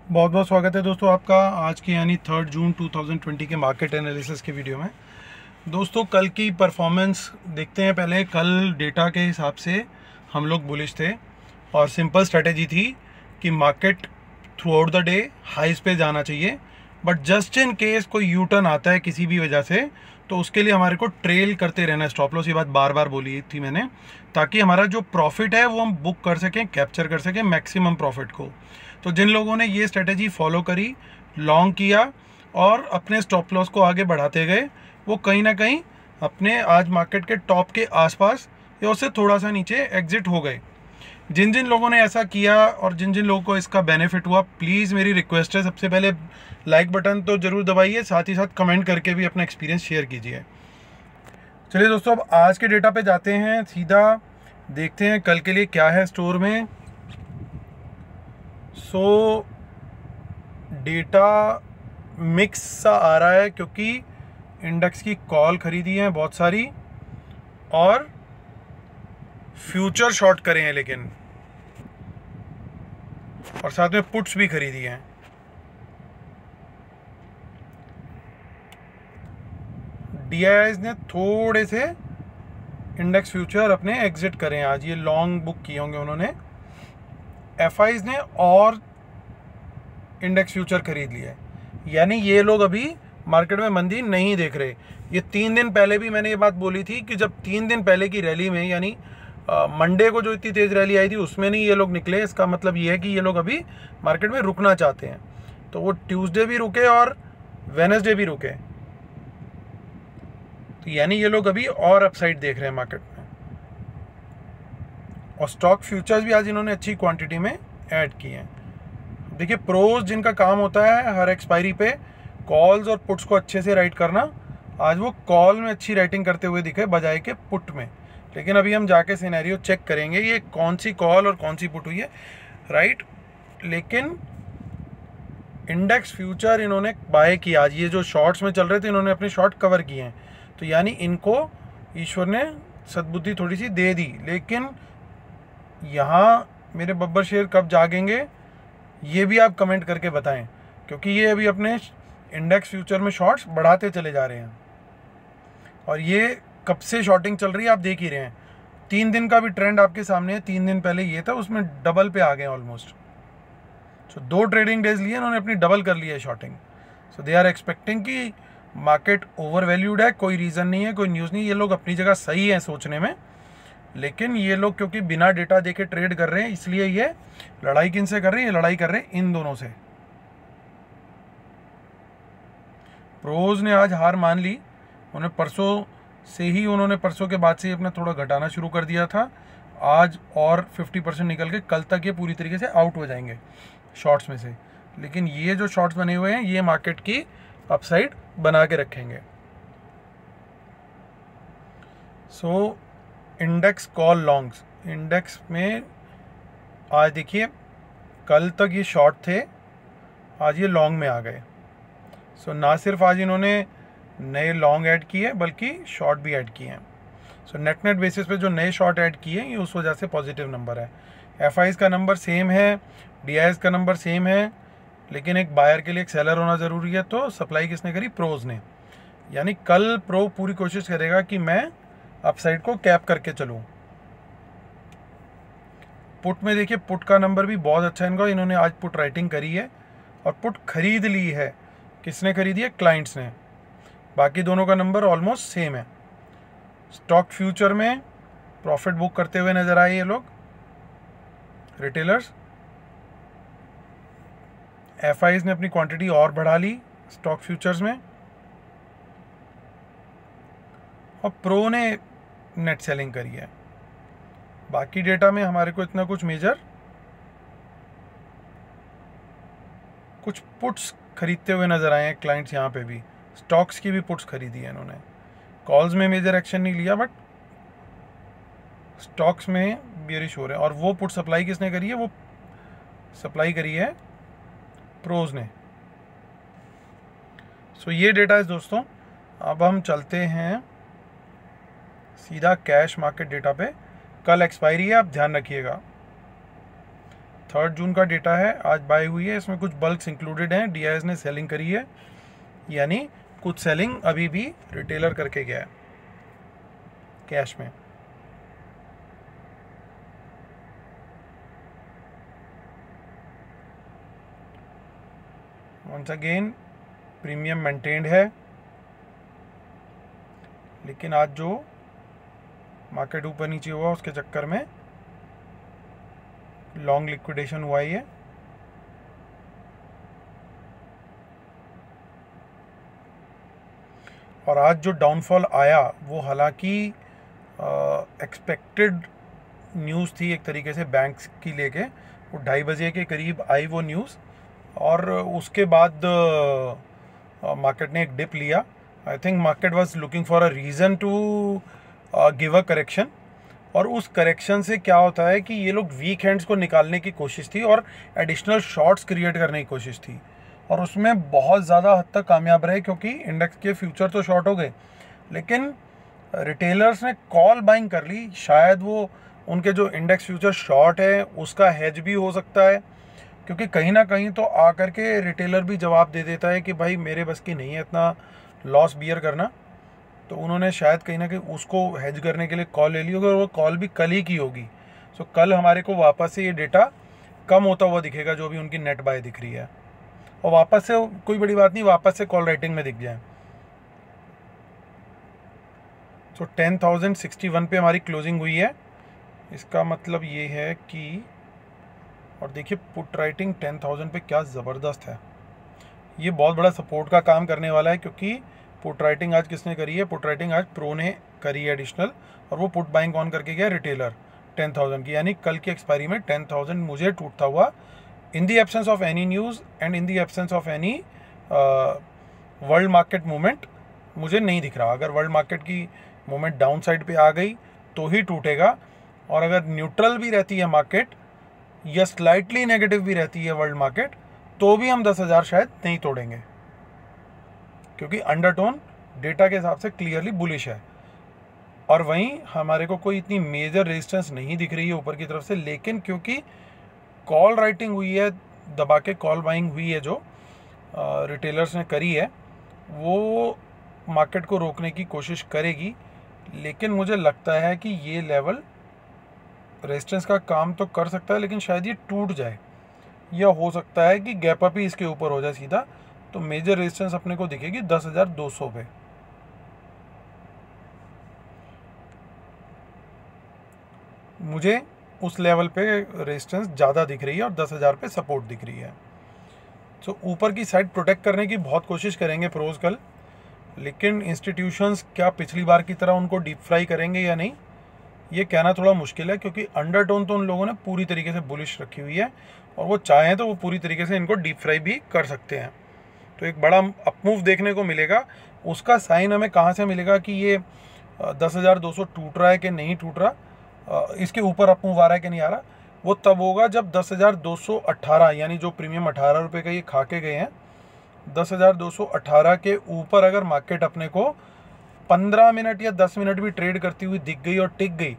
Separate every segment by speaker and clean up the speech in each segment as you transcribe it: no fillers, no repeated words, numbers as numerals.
Speaker 1: बहुत बहुत स्वागत है दोस्तों आपका आज की यानी 3 जून 2020 के मार्केट एनालिसिस के वीडियो में। दोस्तों कल की परफॉर्मेंस देखते हैं। पहले कल डेटा के हिसाब से हम लोग बुलिश थे और सिंपल स्ट्रेटेजी थी कि market throughout the day highs पे जाना चाहिए, बट जस्ट इन केस कोई यू टर्न आता है किसी भी वजह से तो उसके लिए हमारे को ट्रेल करते रहना है। स्टॉप लॉस, ये बात बार बार बोली थी मैंने, ताकि हमारा जो प्रॉफिट है वो हम बुक कर सकें, कैप्चर कर सकें मैक्सिमम प्रॉफिट को। तो जिन लोगों ने ये स्ट्रेटेजी फॉलो करी, लॉन्ग किया और अपने स्टॉप लॉस को आगे बढ़ाते गए, वो कहीं ना कहीं अपने आज मार्केट के टॉप के आसपास या उससे थोड़ा सा नीचे एग्जिट हो गए। जिन जिन लोगों ने ऐसा किया और जिन जिन लोगों को इसका बेनिफिट हुआ, प्लीज़ मेरी रिक्वेस्ट है, सबसे पहले लाइक बटन तो ज़रूर दबाइए, साथ ही साथ कमेंट करके भी अपना एक्सपीरियंस शेयर कीजिए। चलिए दोस्तों, अब आज के डेटा पे जाते हैं, सीधा देखते हैं कल के लिए क्या है स्टोर में। सो डेटा मिक्स सा आ रहा है क्योंकि इंडेक्स की कॉल खरीदी है बहुत सारी और फ्यूचर शॉर्ट करे हैं, लेकिन और साथ में पुट्स भी खरीदी हैं। डीआईआईज ने थोड़े से इंडेक्स फ्यूचर अपने एग्जिट करे हैं आज, ये लॉन्ग बुक किए होंगे उन्होंने। एफआईज ने और इंडेक्स फ्यूचर खरीद लिया है, यानी ये लोग अभी मार्केट में मंदी नहीं देख रहे। ये 3 दिन पहले भी मैंने ये बात बोली थी कि जब 3 दिन पहले की रैली में, यानी मंडे को जो इतनी तेज़ रैली आई थी उसमें नहीं ये लोग निकले, इसका मतलब ये है कि ये लोग अभी मार्केट में रुकना चाहते हैं। तो वो ट्यूसडे भी रुके और वेडनेसडे भी रुके, तो यानी ये लोग अभी और अपसाइड देख रहे हैं मार्केट में। और स्टॉक फ्यूचर्स भी आज इन्होंने अच्छी क्वांटिटी में ऐड किए हैं। देखिए, प्रोज जिनका काम होता है हर एक्सपायरी पे कॉल्स और पुट्स को अच्छे से राइट करना, आज वो कॉल में अच्छी राइटिंग करते हुए दिखे बजाय के पुट में। लेकिन अभी हम जाके सिनेरियो चेक करेंगे ये कौन सी कॉल और कौन सी पुट हुई है, राइट। लेकिन इंडेक्स फ्यूचर इन्होंने बाय किया आज, ये जो शॉर्ट्स में चल रहे थे इन्होंने अपने शॉर्ट कवर किए हैं, तो यानी इनको ईश्वर ने सद्बुद्धि थोड़ी सी दे दी। लेकिन यहाँ मेरे बब्बर शेर कब जागेंगे ये भी आप कमेंट करके बताएं, क्योंकि ये अभी अपने इंडेक्स फ्यूचर में शॉर्ट्स बढ़ाते चले जा रहे हैं। और ये कब से शॉर्टिंग चल रही है आप देख ही रहे हैं। 3 दिन का भी ट्रेंड आपके सामने है, 3 दिन पहले ये था, उसमें डबल पे आ गए ऑलमोस्ट। सो 2 ट्रेडिंग डेज लिए इन्होंने अपनी डबल कर ली है shorting. So they are expecting कि मार्केट ओवर वैल्यूड है, कोई रीज़न नहीं है, कोई न्यूज़ नहीं। ये लोग अपनी जगह सही है सोचने में, लेकिन ये लोग क्योंकि बिना डेटा देखे ट्रेड कर रहे हैं, इसलिए ये लड़ाई किन से कर रहे हैं, ये लड़ाई कर रहे हैं इन दोनों से। प्रोज ने आज हार मान ली, उन्हें परसों से ही, उन्होंने परसों के बाद से ही अपना थोड़ा घटाना शुरू कर दिया था। आज और 50% निकल के कल तक ये पूरी तरीके से आउट हो जाएंगे शॉर्ट्स में से। लेकिन ये जो शॉर्ट्स बने हुए हैं ये मार्केट की अपसाइड बना के रखेंगे। So index call longs, index में आज देखिए कल तक ये शॉर्ट थे, आज ये लॉन्ग में आ गए। सो ना सिर्फ आज इन्होंने नए लॉन्ग ऐड किए बल्कि शॉर्ट भी ऐड किए हैं। सो नेट नेट बेसिस पे जो नए शॉर्ट ऐड किए ये उस वजह से पॉजिटिव नंबर है। एफआईज का नंबर सेम है, डीआईएस का नंबर सेम है, लेकिन एक बायर के लिए एक सेलर होना ज़रूरी है। तो सप्लाई किसने करी? प्रोज ने। यानी कल प्रो पूरी कोशिश करेगा कि मैं अपसाइड को कैप करके चलूँ। पुट में देखिए, पुट का नंबर भी बहुत अच्छा है इनका, इन्होंने आज पुट राइटिंग करी है और पुट खरीद ली है। किसने खरीदी है? क्लाइंट्स ने। बाकी दोनों का नंबर ऑलमोस्ट सेम है। स्टॉक फ्यूचर में प्रॉफिट बुक करते हुए नजर आए ये लोग रिटेलर्स। एफआईज ने अपनी क्वांटिटी और बढ़ा ली स्टॉक फ्यूचर्स में, और प्रो ने नेट सेलिंग करी है। बाकी डेटा में हमारे को इतना कुछ मेजर, कुछ पुट्स खरीदते हुए नजर आए हैं क्लाइंट्स। यहाँ पे भी स्टॉक्स की भी पुट्स खरीदी है इन्होंने। कॉल्स में मेजर एक्शन नहीं लिया, बट स्टॉक्स में बेयरिश हो रहे हैं। और वो पुट सप्लाई किसने करी है? वो सप्लाई करी है प्रोज ने। सो ये डेटा है दोस्तों। अब हम चलते हैं सीधा कैश मार्केट डेटा पे। कल एक्सपायरी है, आप ध्यान रखिएगा। 3 जून का डेटा है, आज बाय हुई है, इसमें कुछ बल्क्स इंक्लूडेड हैं, DIS ने सेलिंग करी है, यानी कुछ सेलिंग अभी भी रिटेलर करके गया है कैश में। वंस अगेन प्रीमियम मेंटेन्ड है, लेकिन आज जो मार्केट ऊपर नीचे हुआ उसके चक्कर में लॉन्ग लिक्विडेशन हुआ ही है। और आज जो डाउनफॉल आया वो हालांकि एक्सपेक्टेड न्यूज़ थी एक तरीके से बैंक्स की लेके, वो 2:30 बजे के करीब आई वो न्यूज़, और उसके बाद मार्केट ने एक डिप लिया। I think market was looking for a reason to give a correction, और उस करेक्शन से क्या होता है कि ये लोग वीक हैंड्स को निकालने की कोशिश थी और एडिशनल शॉर्ट्स क्रिएट करने की कोशिश थी, और उसमें बहुत ज़्यादा हद तक कामयाब रहे, क्योंकि इंडेक्स के फ्यूचर तो शॉर्ट हो गए, लेकिन रिटेलर्स ने कॉल बाइंग कर ली। शायद वो उनके जो इंडेक्स फ्यूचर शॉर्ट है उसका हेज भी हो सकता है, क्योंकि कहीं ना कहीं तो आकर के रिटेलर भी जवाब दे देता है कि भाई मेरे बस की नहीं है इतना लॉस बियर करना, तो उन्होंने शायद कहीं ना कहीं उसको हेज करने के लिए कॉल ले ली होगी, और वो कॉल भी कल ही की होगी। सो कल हमारे को वापस से ये डेटा कम होता हुआ दिखेगा, जो भी उनकी नेट बाय दिख रही है, और वापस से कोई बड़ी बात नहीं, वापस से कॉल राइटिंग में दिख जाए। सो 10,061 पे हमारी क्लोजिंग हुई है, इसका मतलब ये है कि, और देखिए पुट राइटिंग 10,000 पे क्या ज़बरदस्त है, ये बहुत बड़ा सपोर्ट का काम करने वाला है, क्योंकि पुट राइटिंग आज किसने करी है? पुट राइटिंग आज प्रो ने करी है एडिशनल, और वो पुट बाइंग ऑन करके गया रिटेलर 10,000 की, यानी कल की एक्सपायरी में 10,000 मुझे टूटता हुआ in the absence of any news and in the absence of any world market movement मुझे नहीं दिख रहा। अगर वर्ल्ड मार्केट की मूवमेंट डाउन साइड पे आ गई तो ही टूटेगा, और अगर न्यूट्रल भी रहती है मार्केट या स्लाइटली नेगेटिव भी रहती है वर्ल्ड मार्केट, तो भी हम 10,000 शायद नहीं तोड़ेंगे, क्योंकि अंडरटोन डेटा के हिसाब से क्लियरली बुलिश है। और वहीं हमारे को कोई इतनी मेजर रेजिस्टेंस नहीं दिख रही है ऊपर की तरफ से, लेकिन क्योंकि कॉल राइटिंग हुई है, दबा के कॉल बाइंग हुई है जो रिटेलर्स ने करी है, वो मार्केट को रोकने की कोशिश करेगी, लेकिन मुझे लगता है कि ये लेवल रेजिस्टेंस का काम तो कर सकता है, लेकिन शायद ये टूट जाए, या हो सकता है कि गैप अप ही इसके ऊपर हो जाए सीधा, तो मेजर रेजिस्टेंस अपने को दिखेगी 10,200 पे। मुझे उस लेवल पे रेजिस्टेंस ज़्यादा दिख रही है और 10,000 पे सपोर्ट दिख रही है। सो ऊपर की साइड प्रोटेक्ट करने की बहुत कोशिश करेंगे प्रोज कल, लेकिन इंस्टीट्यूशंस क्या पिछली बार की तरह उनको डीप फ्राई करेंगे या नहीं, ये कहना थोड़ा मुश्किल है, क्योंकि अंडरटोन तो उन लोगों ने पूरी तरीके से बुलिश रखी हुई है, और वो चाहें तो वो पूरी तरीके से इनको डीप फ्राई भी कर सकते हैं। तो एक बड़ा अपमूव देखने को मिलेगा, उसका साइन हमें कहाँ से मिलेगा कि ये 10,200 टूट रहा है कि नहीं टूट रहा, इसके ऊपर अपमूव आ रहा है कि नहीं आ रहा, वो तब होगा जब 10,218 यानी जो प्रीमियम 18 रुपये का ये खा के गए हैं, 10,218 के ऊपर अगर मार्केट अपने को 15 मिनट या 10 मिनट भी ट्रेड करती हुई दिख गई और टिक गई,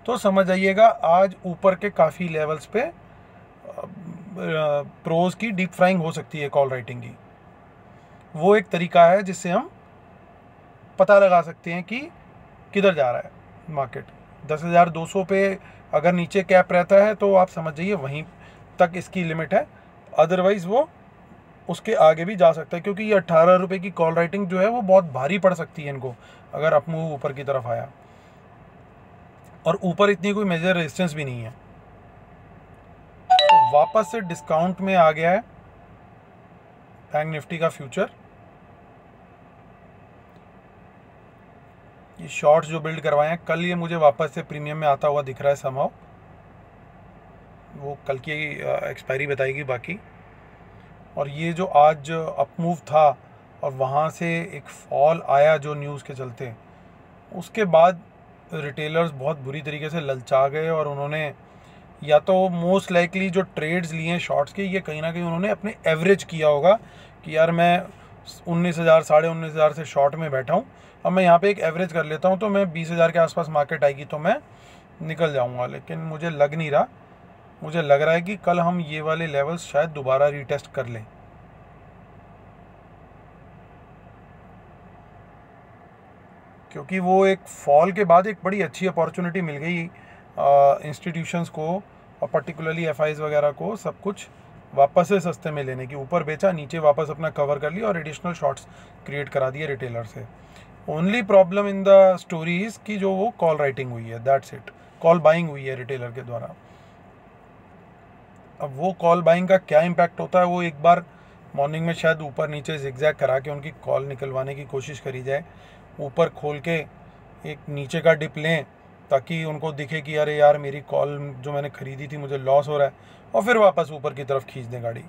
Speaker 1: तो समझ आइएगा आज ऊपर के काफ़ी लेवल्स पे प्रोज की डीप फ्राइंग हो सकती है कॉल राइटिंग की। वो एक तरीका है जिससे हम पता लगा सकते हैं कि किधर जा रहा है मार्केट। 10,200 पे अगर नीचे कैप रहता है तो आप समझ जाइए वहीं तक इसकी लिमिट है, अदरवाइज़ वो उसके आगे भी जा सकता है, क्योंकि ये 18 रुपये की कॉल राइटिंग जो है वो बहुत भारी पड़ सकती है इनको, अगर अपमूव ऊपर की तरफ आया, और ऊपर इतनी कोई मेजर रेजिस्टेंस भी नहीं है। तो वापस से डिस्काउंट में आ गया है बैंक निफ्टी का फ्यूचर। ये शॉर्ट्स जो बिल्ड करवाए हैं कल, ये मुझे वापस से प्रीमियम में आता हुआ दिख रहा है समहाउ, वो कल की एक्सपायरी बताएगी बाकी। और ये जो आज अपमूव था और वहाँ से एक फॉल आया जो न्यूज़ के चलते, उसके बाद रिटेलर्स बहुत बुरी तरीके से ललचा गए, और उन्होंने या तो मोस्ट लाइकली जो ट्रेड्स लिए हैं शॉर्ट्स के, ये कहीं ना कहीं उन्होंने अपने एवरेज किया होगा कि यार मैं 19,000 19,500 से शॉर्ट में बैठा हूँ, अब मैं यहाँ पे एक एवरेज कर लेता हूँ, तो मैं 20,000 के आसपास मार्केट आएगी तो मैं निकल जाऊँगा, लेकिन मुझे लग नहीं रहा। मुझे लग रहा है कि कल हम ये वाले लेवल्स शायद दोबारा रीटेस्ट कर लें। क्योंकि वो एक फॉल के बाद एक बड़ी अच्छी अपॉर्चुनिटी मिल गई इंस्टीट्यूशंस को और पर्टिकुलरली एफआईज वगैरह को सब कुछ वापस से सस्ते में लेने की। ऊपर बेचा, नीचे वापस अपना कवर कर लिया और एडिशनल शॉर्ट्स क्रिएट करा दिए रिटेलर से। Only problem in the story is कि जो वो कॉल राइटिंग हुई है, दैट्स इट, कॉल बाइंग हुई है रिटेलर के द्वारा। अब वो कॉल बाइंग का क्या इम्पैक्ट होता है, वो एक बार मॉर्निंग में शायद ऊपर नीचे जिगजैग करा के उनकी कॉल निकलवाने की कोशिश करी जाए, ऊपर खोल के एक नीचे का डिप लें ताकि उनको दिखे कि अरे यार मेरी कॉल जो मैंने खरीदी थी मुझे लॉस हो रहा है, और फिर वापस ऊपर की तरफ खींच दें गाड़ी।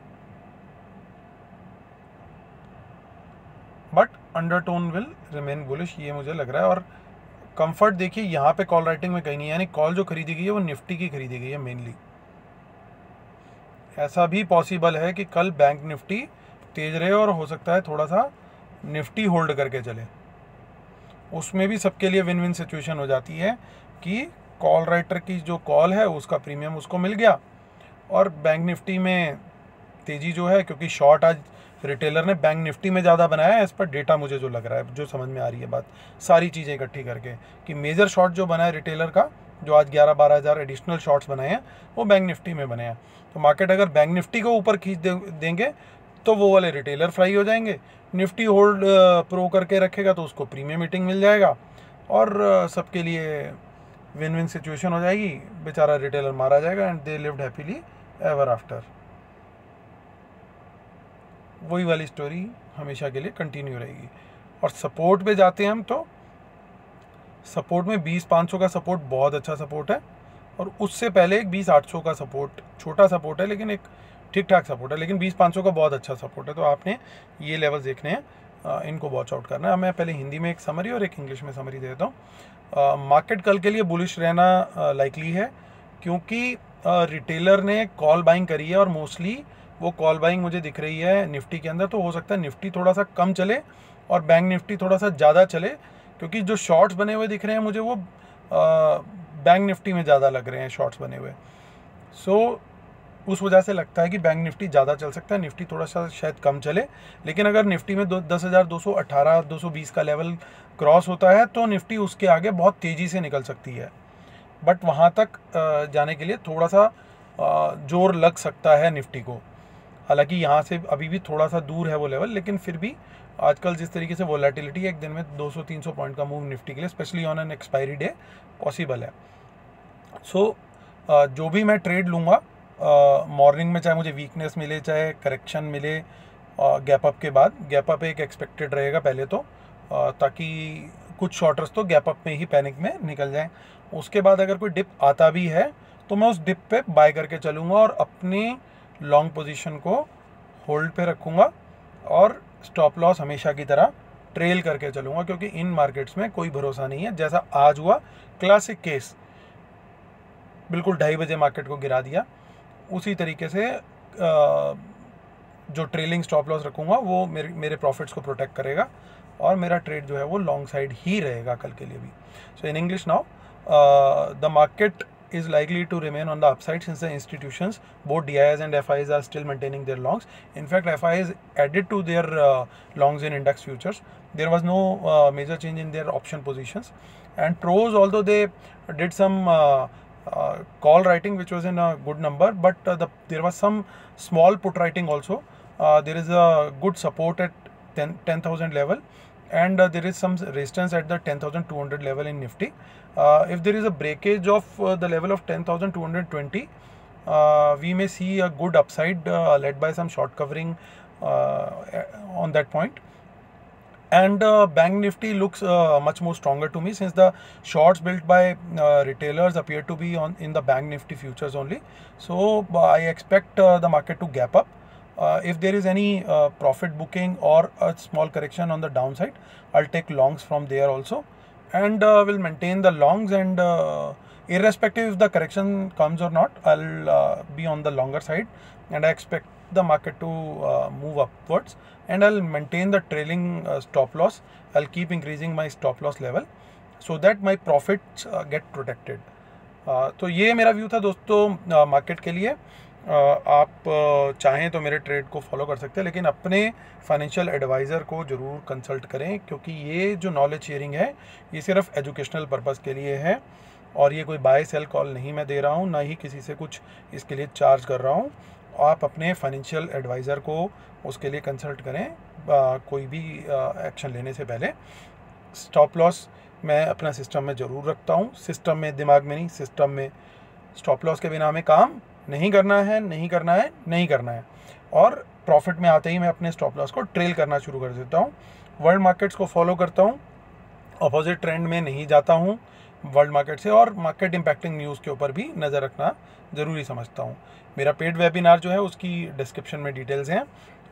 Speaker 1: But undertone will remain bullish, ये मुझे लग रहा है। और कंफर्ट देखिए यहाँ पे कॉल राइटिंग में कहीं नहीं है, यानी कॉल जो खरीदी गई है वो निफ्टी की खरीदी गई है मेनली। ऐसा भी पॉसिबल है कि कल बैंक निफ्टी तेज रहे और हो सकता है थोड़ा सा निफ्टी होल्ड करके चले। उसमें भी सबके लिए विन विन सिचुएशन हो जाती है कि कॉल राइटर की जो कॉल है उसका प्रीमियम उसको मिल गया, और बैंक निफ्टी में तेज़ी जो है, क्योंकि शॉर्ट आज रिटेलर ने बैंक निफ्टी में ज़्यादा बनाया है, इस पर डेटा मुझे जो लग रहा है, जो समझ में आ रही है बात, सारी चीज़ें इकट्ठी करके, कि मेजर शॉर्ट जो बना है रिटेलर का, जो आज 11-12 हज़ार एडिशनल शॉर्ट्स बनाए हैं वो बैंक निफ्टी में बने हैं। तो मार्केट अगर बैंक निफ्टी को ऊपर खींच देंगे तो वो वाले रिटेलर फ्राई हो जाएंगे। निफ्टी होल्ड प्रो करके रखेगा तो उसको प्रीमियम मीटिंग मिल जाएगा, और सबके लिए विन विन सिचुएशन हो जाएगी। बेचारा रिटेलर मारा जाएगा and they lived happily ever after. वही वाली स्टोरी हमेशा के लिए कंटिन्यू रहेगी। और सपोर्ट पे जाते हैं हम, तो सपोर्ट में 20-500 का सपोर्ट बहुत अच्छा सपोर्ट है, और उससे पहले एक 20-800 का सपोर्ट, छोटा सपोर्ट है लेकिन एक ठीक ठाक सपोर्ट है, लेकिन 20-500 का बहुत अच्छा सपोर्ट है। तो आपने ये लेवल्स देखने हैं, इनको वॉच आउट करना है। मैं पहले हिंदी में एक समरी और एक इंग्लिश में समरी देता हूँ। मार्केट कल के लिए बुलिश रहना लाइकली है, क्योंकि रिटेलर ने कॉल बाइंग करी है और मोस्टली वो कॉल बाइंग मुझे दिख रही है निफ्टी के अंदर। तो हो सकता है निफ्टी थोड़ा सा कम चले और बैंक निफ्टी थोड़ा सा ज़्यादा चले, क्योंकि जो शॉर्ट्स बने हुए दिख रहे हैं मुझे वो बैंक निफ्टी में ज़्यादा लग रहे हैं शॉर्ट्स बने हुए। सो उस वजह से लगता है कि बैंक निफ्टी ज़्यादा चल सकता है, निफ्टी थोड़ा सा शायद कम चले। लेकिन अगर निफ्टी में 10,218-220 का लेवल क्रॉस होता है तो निफ्टी उसके आगे बहुत तेज़ी से निकल सकती है। बट वहाँ तक जाने के लिए थोड़ा सा जोर लग सकता है निफ्टी को। हालांकि यहाँ से अभी भी थोड़ा सा दूर है वो लेवल, लेकिन फिर भी आजकल जिस तरीके से वोलेटिलिटी है, एक दिन में 200-300 पॉइंट का मूव निफ्टी के लिए, specially on an expiry day, possible है। सो जो भी मैं ट्रेड लूँगा मॉर्निंग में, चाहे मुझे वीकनेस मिले चाहे करेक्शन मिले, गैप अप के बाद, गैप अप एक एक्सपेक्टेड रहेगा पहले तो, ताकि कुछ शॉर्टर्स तो गैप अप में ही पैनिक में निकल जाएं। उसके बाद अगर कोई डिप आता भी है तो मैं उस डिप पे बाय करके चलूँगा और अपनी लॉन्ग पोजीशन को होल्ड पे रखूँगा और स्टॉप लॉस हमेशा की तरह ट्रेल करके चलूँगा, क्योंकि इन मार्केट्स में कोई भरोसा नहीं है। जैसा आज हुआ, क्लासिक केस, बिल्कुल 2:30 बजे मार्केट को गिरा दिया, उसी तरीके से जो ट्रेलिंग स्टॉप लॉस रखूँगा वो मेरे प्रॉफिट्स को प्रोटेक्ट करेगा, और मेरा ट्रेड जो है वो लॉन्ग साइड ही रहेगा कल के लिए भी। So in English now, the market is likely to remain on the upside since the institutions, both DIIs and FIs, are still maintaining their longs. In fact, FIs added to their longs in index futures. There was no major change in their option positions. And pros, although they did some call writing, which was in a good number, but there was some small put writing also. There is a good support at 10,000 level, and there is some resistance at the 10,200 level in Nifty. If there is a breakage of the level of 10,220, we may see a good upside led by some short covering on that point. And Bank Nifty looks much more stronger to me, since the shorts built by retailers appear to be in the Bank Nifty futures only. So I expect the market to gap up. If there is any profit booking or a small correction on the downside, I'll take longs from there also, and will maintain the longs, and irrespective if the correction comes or not, I'll be on the longer side, and I expect the market to move upwards, and I'll maintain the trailing stop loss. I'll keep increasing my stop loss level so that my profits get protected. तो ये मेरा view था दोस्तों market के लिए। आप चाहें तो मेरे ट्रेड को फॉलो कर सकते हैं, लेकिन अपने फाइनेंशियल एडवाइज़र को ज़रूर कंसल्ट करें, क्योंकि ये जो नॉलेज शेयरिंग है ये सिर्फ एजुकेशनल पर्पज़ के लिए है, और ये कोई बाय सेल कॉल नहीं मैं दे रहा हूँ, ना ही किसी से कुछ इसके लिए चार्ज कर रहा हूँ। आप अपने फाइनेंशियल एडवाइज़र को उसके लिए कंसल्ट करें कोई भी एक्शन लेने से पहले। स्टॉप लॉस मैं अपना सिस्टम में ज़रूर रखता हूँ, सिस्टम में, दिमाग में नहीं, सिस्टम में। स्टॉप लॉस के बिना हमें काम नहीं करना है, नहीं करना है, नहीं करना है। और प्रॉफिट में आते ही मैं अपने स्टॉप लॉस को ट्रेल करना शुरू कर देता हूँ। वर्ल्ड मार्केट्स को फॉलो करता हूँ, अपोजिट ट्रेंड में नहीं जाता हूँ वर्ल्ड मार्केट से, और मार्केट इम्पैक्टिंग न्यूज़ के ऊपर भी नज़र रखना ज़रूरी समझता हूँ। मेरा पेड वेबिनार जो है उसकी डिस्क्रिप्शन में डिटेल्स हैं,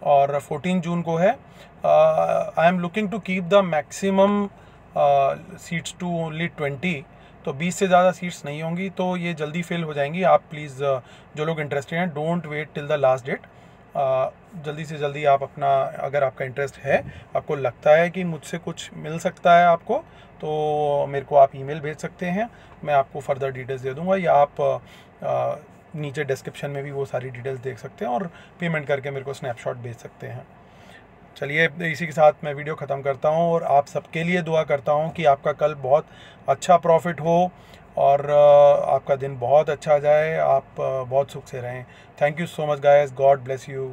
Speaker 1: और 14 जून को है। I am looking to keep the maximum seats to only 20, तो 20 से ज़्यादा सीट्स नहीं होंगी, तो ये जल्दी फिल हो जाएंगी। आप प्लीज़ जो लोग इंटरेस्टेड हैं, don't wait till the last date. जल्दी से जल्दी आप अपना, अगर आपका इंटरेस्ट है, आपको लगता है कि मुझसे कुछ मिल सकता है आपको, तो मेरे को आप ईमेल भेज सकते हैं, मैं आपको फर्दर डिटेल्स दे दूंगा, या आप नीचे डिस्क्रिप्शन में भी वो सारी डिटेल्स देख सकते हैं, और पेमेंट करके मेरे को स्नैपशॉट भेज सकते हैं। चलिए, इसी के साथ मैं वीडियो ख़त्म करता हूँ, और आप सबके लिए दुआ करता हूँ कि आपका कल बहुत अच्छा प्रॉफिट हो, और आपका दिन बहुत अच्छा जाए, आप बहुत सुख से रहें। Thank you so much guys, God bless you.